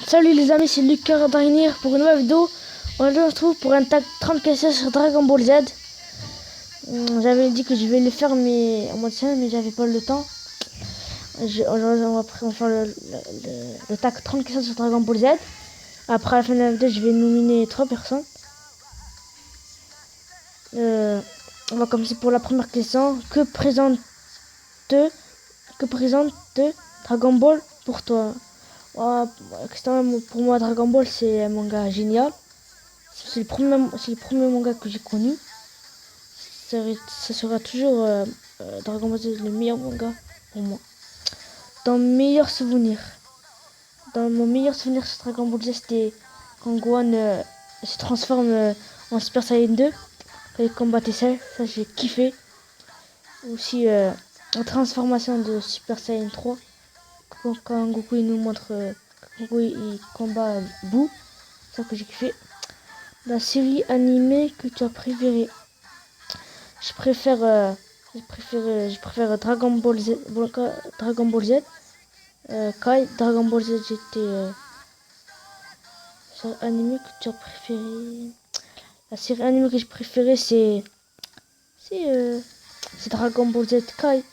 Salut les amis, c'est Lucas Darnir pour une nouvelle vidéo. On se retrouve pour un tag 30 caisses sur Dragon Ball Z. J'avais dit que je vais le faire mais en mode scène, mais j'avais pas le temps. On va faire le tag 30 caisses sur Dragon Ball Z. Après à la fin de la vidéo, je vais nominer 3 personnes. On va commencer pour la première question. Que présente Dragon Ball pour toi? Pour moi, Dragon Ball, c'est un manga génial. C'est le premier manga que j'ai connu. Ça sera toujours Dragon Ball Z le meilleur manga pour moi. Dans mon meilleur souvenir sur Dragon Ball Z, c'était quand Gohan se transforme en Super Saiyan 2. Quand il combattait Cell, ça j'ai kiffé. Aussi la transformation de Super Saiyan 3. Quand Goku il nous montre Goku il combat Boo. Ça que j'ai kiffé. La série animée que tu as préférée? Je préfère Dragon Ball Z, Kai, Dragon Ball Z GT. Série animée que tu as préférée? La série animée que j'ai préférée c'est Dragon Ball Z Kai.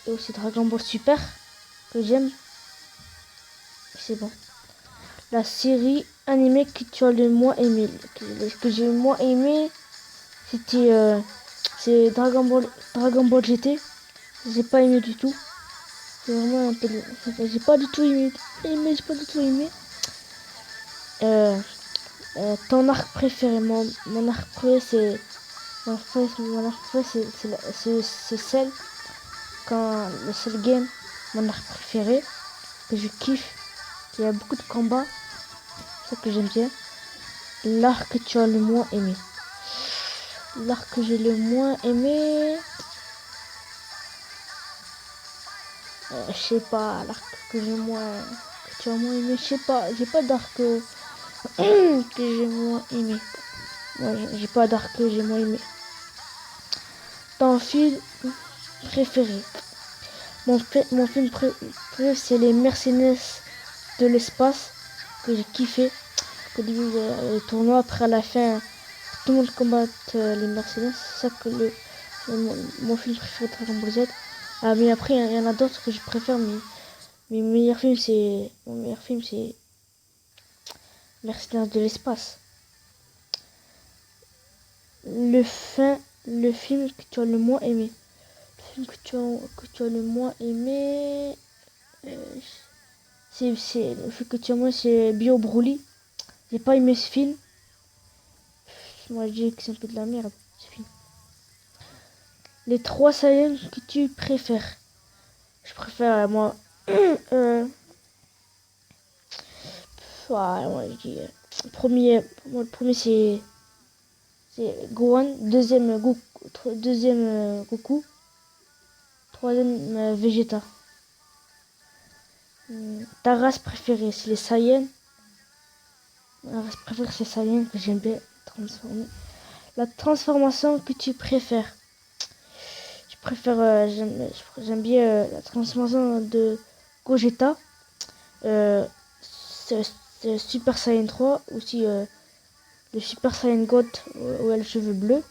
Aussi Dragon Ball Super que j'aime. C'est bon. La série animée que tu as le moins aimé, que j'ai le moins aimé, c'est Dragon Ball GT. J'ai pas aimé du tout. C'est vraiment un peu. J'ai pas du tout aimé. J'ai pas du tout aimé. Ton arc préféré? Mon arc préféré, c'est celle quand le seul game, mon arc préféré que je kiffe. Il y a beaucoup de combats, c'est ça que j'aime bien. L'arc que tu as le moins aimé? L'arc que j'ai le moins aimé, je sais pas. L'arc que tu as moins aimé, je sais pas. J'ai pas d'arc que j'ai moins aimé. J'ai pas d'arc que j'ai moins aimé. Ton film préféré? Mon film préféré, c'est les Mercenaires de l'espace, que j'ai kiffé. Au début du tournoi, après à la fin, tout le monde combat les Mercenaires. C'est ça que mon film préféré de Dragon Ball Z. Ah, mais après, il y en a d'autres que je préfère, mais mon meilleur film, c'est Mercenaires de l'espace. Le film que tu as le moins aimé? Le film que tu as le moins aimé, le film que tu as moins, c'est Bio Broly. J'ai pas aimé ce film. Moi, je dis que c'est un peu de la merde, ce film. Les 3 Saiyans que tu préfères? Je préfère, moi, moi, je dis, le premier c'est Gohan, deuxième Goku, troisième Vegeta. Ta race préférée? C'est les Saiyans. Ma race préférée, c'est Saiyan, que j'aime bien transformer. La transformation que tu préfères? J'aime bien la transformation de Gogeta. C'est Super Saiyan 3, aussi le Super Saiyan God où elle a les cheveux bleus,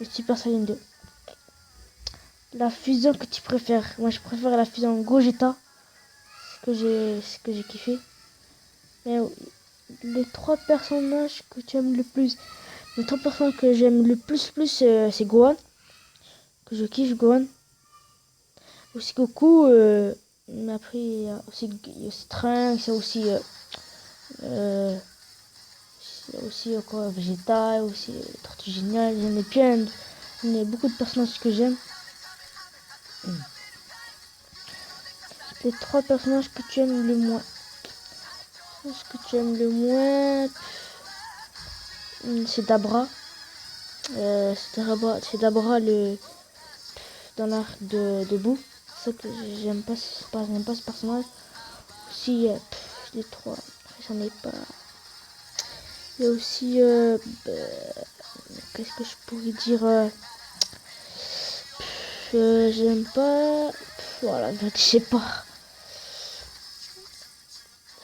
et Super Saiyan 2. La fusion que tu préfères? Moi je préfère la fusion Gogeta, ce que j'ai kiffé. Mais les 3 personnages que tu aimes le plus? Les 3 personnages que j'aime le plus, c'est Gohan, que je kiffe Gohan. Aussi Goku, mais après il y a aussi Trunks, il y a aussi quoi, Vegeta, aussi Tortue Géniale. Il y a beaucoup de personnages que j'aime. Les 3 personnages que tu aimes le moins? C'est Dabra. C'est Dabra dans l'arc de Boo. C'est ça que j'aime pas ce personnage. Aussi, les 3. Après, j'en ai pas. Il y a aussi, qu'est-ce que je pourrais dire? J'aime pas. Voilà, je sais pas.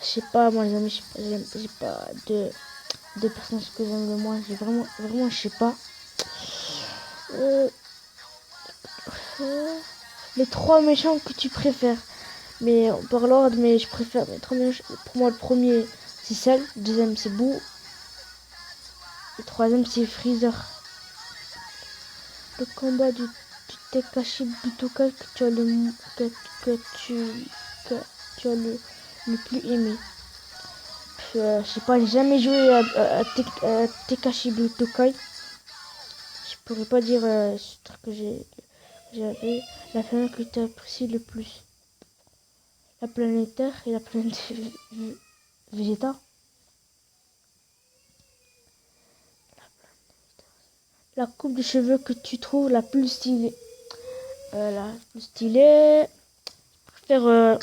Je sais pas, moi les amis, j'ai pas de personnages que j'aime le moins. J'ai vraiment, je sais pas. Euh, euh, les trois méchants que tu préfères. Mais par l'ordre, mais je préfère les trois méchants. Pour moi, le premier, c'est Cell. Le deuxième, c'est Boo. Le troisième, c'est Freezer. Le combat du Tekashi Butokai que tu as tu as le plus aimé. Je sais pas, j'ai jamais joué à Tekashi Butokai. Je pourrais pas dire ce truc que j'avais. La planète que tu apprécies le plus. La planète Terre et la planète Vegeta. La coupe de cheveux que tu trouves la plus stylée. La plus stylée. Moi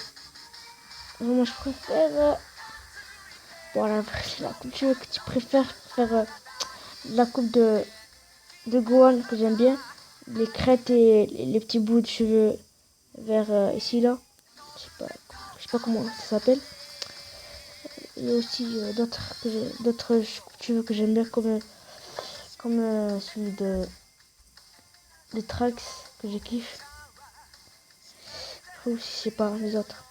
je préfère. Voilà, la coupe de cheveux que tu préfères. La coupe de Gohan que j'aime bien. Les crêtes et les petits bouts de cheveux vers ici là. Je sais pas comment ça s'appelle. Il y a aussi d'autres cheveux que j'aime bien comme celui de Trax que je kiffe. Après aussi, je sais pas, les autres.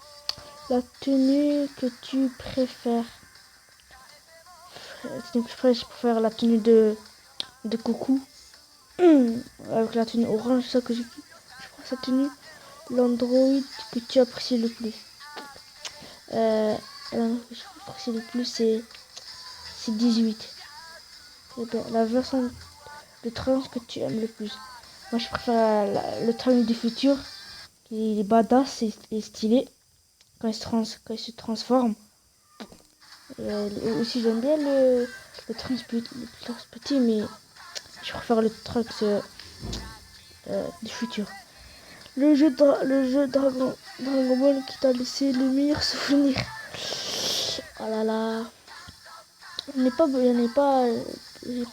La tenue que tu préfères. Je préfère la tenue de Coucou. Avec la tenue orange, ça que je kiffe. Je crois que sa tenue. L'android que tu apprécies le plus. L'android que j'apprécie le plus, c'est 18. La version de Trunks que tu aimes le plus. Moi, je préfère le Trunks du futur. Il est badass et stylé quand il se transforme. Et aussi, j'aime bien le Trunks petit, mais je préfère le Trunks du futur. Le jeu Dragon Ball qui t'a laissé le meilleur souvenir. Oh là là. J'ai pas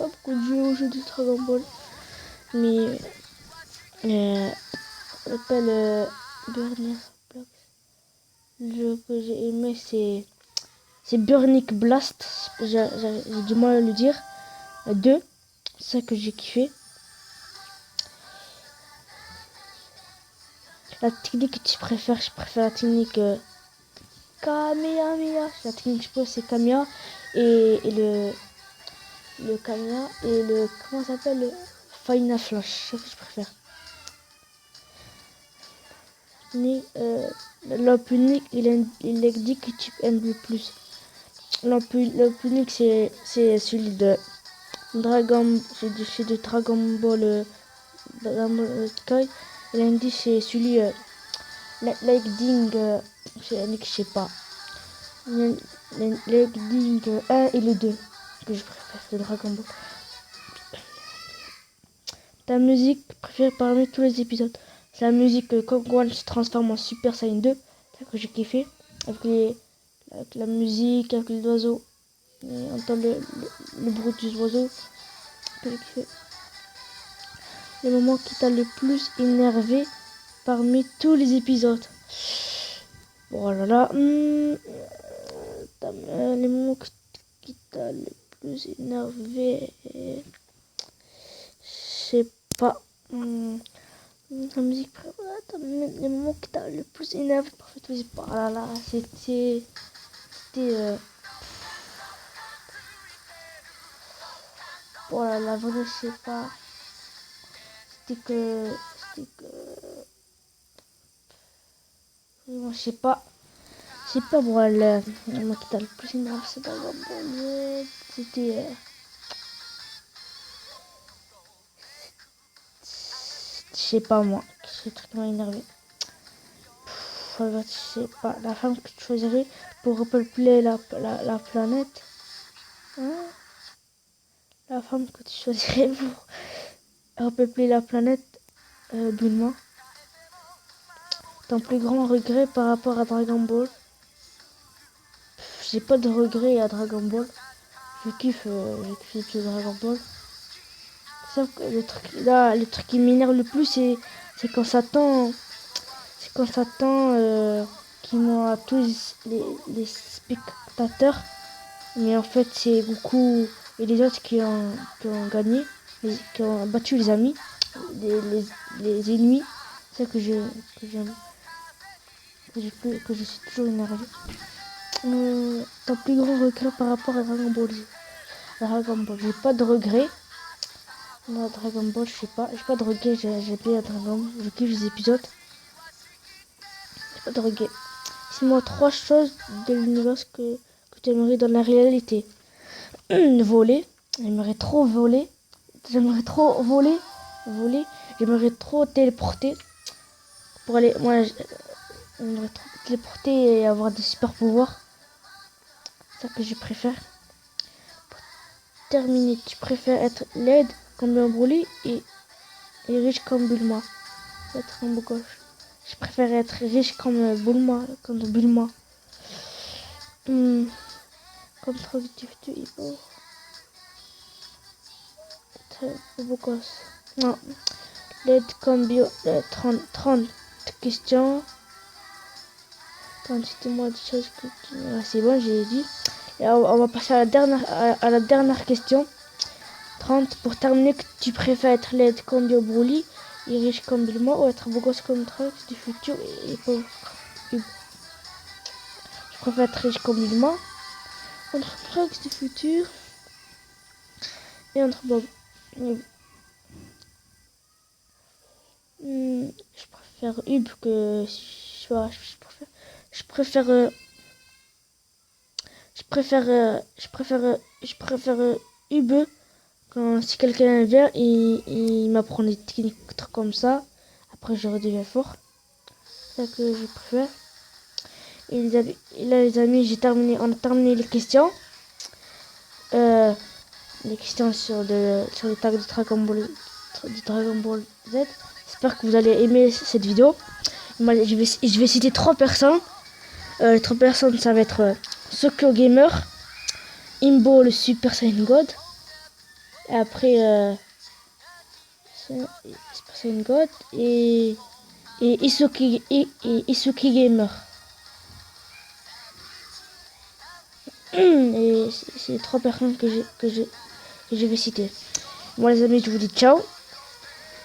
beaucoup de jeux au jeu du Dragon Ball. Mais on appelle Burning Blocks. Le jeu que j'ai aimé c'est Burning Blast. J'ai du mal à le dire. 2, c'est ça que j'ai kiffé. La technique que tu préfères, je préfère la technique Kamehameha. La technique que je préfère c'est Kamehameha et le Kamehameha et le comment ça s'appelle le Final Flash. C'est ce que je préfère. Lampe unique, il est dit que tu aimes le plus. Lampe unique, c'est celui de Dragon, c'est de Dragon Ball Sky. Et l'indice, c'est celui Lightning, je sais pas. Lightning 1 et le 2 que je préfère de Dragon Ball. Ta musique préférée parmi tous les épisodes. C'est la musique quand Gohan se transforme en Super Saiyan 2. C'est ça que j'ai kiffé. Avec la musique, avec les oiseaux. Et entend le bruit des oiseaux. Que j'ai kiffé. Le moment qui t'a le plus énervé parmi tous les épisodes. Voilà là. Les moments qui t'a le plus énervé. Je sais pas. La musique préférée, les moments qui t'a le plus énervé parmi tous les épisodes. Voilà là. C'était. Voilà, la vraie, je sais pas. C'était que. Je sais pas. Je sais pas, moi, le qui t'a le plus énervé, c'est pas grave. C'était. Je sais pas, moi. Ce truc qui m'a énervé. Je sais pas. La femme que tu choisirais pour repeupler la planète. Hein? La femme que tu choisirais pour repeupler la planète. Bulma. Ton plus grand regret par rapport à Dragon Ball. J'ai pas de regret à Dragon Ball. Je kiffe Dragon Ball. Sauf que le truc qui m'énerve le plus, c'est quand ça tend, qui m'ont à tous les spectateurs. Mais en fait, c'est beaucoup et les autres qui ont gagné, qui ont battu les amis, les ennemis. C'est ça que j'aime, que je suis toujours énervé. Ton plus grand regret par rapport à Dragon Ball Z. Dragon Ball, j'ai pas de regret. Non, Dragon Ball, je sais pas. J'ai pas de regret, j'ai bien Dragon Ball. Je kiffe les épisodes. J'ai pas de regret. Dis-moi 3 choses de l'univers que tu aimerais dans la réalité. Voler. J'aimerais trop voler. J'aimerais trop voler. J'aimerais trop téléporter. Pour aller. J'aimerais trop téléporter et avoir des super pouvoirs. C'est ça que je préfère. Pour terminer, tu préfères être laide comme Broly et riche comme Bulma. Être un beau gosse. Je préfère être riche comme Bulma. Comme productif du hip-hop. Très beau gosse. Non. L'aide comme bio. 30 questions. Attends, cite-moi des choses que tu... Ah, c'est bon, j'ai dit. Et on va passer à la dernière question. 30. Pour terminer, que tu préfères être laide comme Bio Broly et riche comme Bulma ou être beau gosse comme Trunks du futur et pauvre Hub. Je préfère être riche comme Bulma entre Trunks du futur et entre Bob. Je préfère Hub que... Je préfère Hub quand si quelqu'un vient et il m'apprend des techniques comme ça. Après je redeviens fort. C'est ça que je préfère. Et là les amis, on a terminé les questions. Les questions sur le tag de Dragon Ball Z. J'espère que vous allez aimer cette vidéo. Moi, je vais citer 3 personnes. Les 3 personnes, ça va être Sokyo Gamer, Imbo le Super Saiyan God. Et après Super Saiyan God et Isuki Gamer. Et c'est 3 personnes que je vais citer. Moi les amis, je vous dis ciao.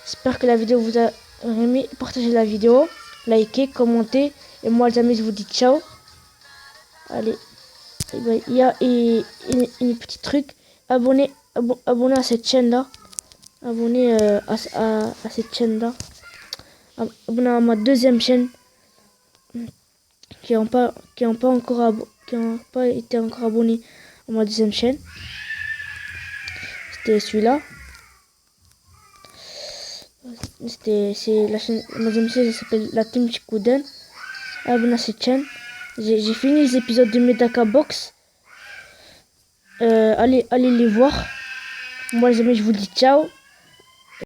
J'espère que la vidéo vous a aimé. Partagez la vidéo, likez, commentez. Et moi les amis, je vous dis ciao. Allez, il y a une petite truc. Abonnez à cette chaîne là. Abonnez à cette chaîne là. Abonnez à ma deuxième chaîne qui n'ont pas été encore abonnés à ma deuxième chaîne. C'était celui-là. C'est la chaîne, ma deuxième chaîne s'appelle la Team Chikuden. Abonnez à cette chaîne. J'ai fini les épisodes de Medaka Box. Allez les voir. Moi les amis, je vous dis ciao.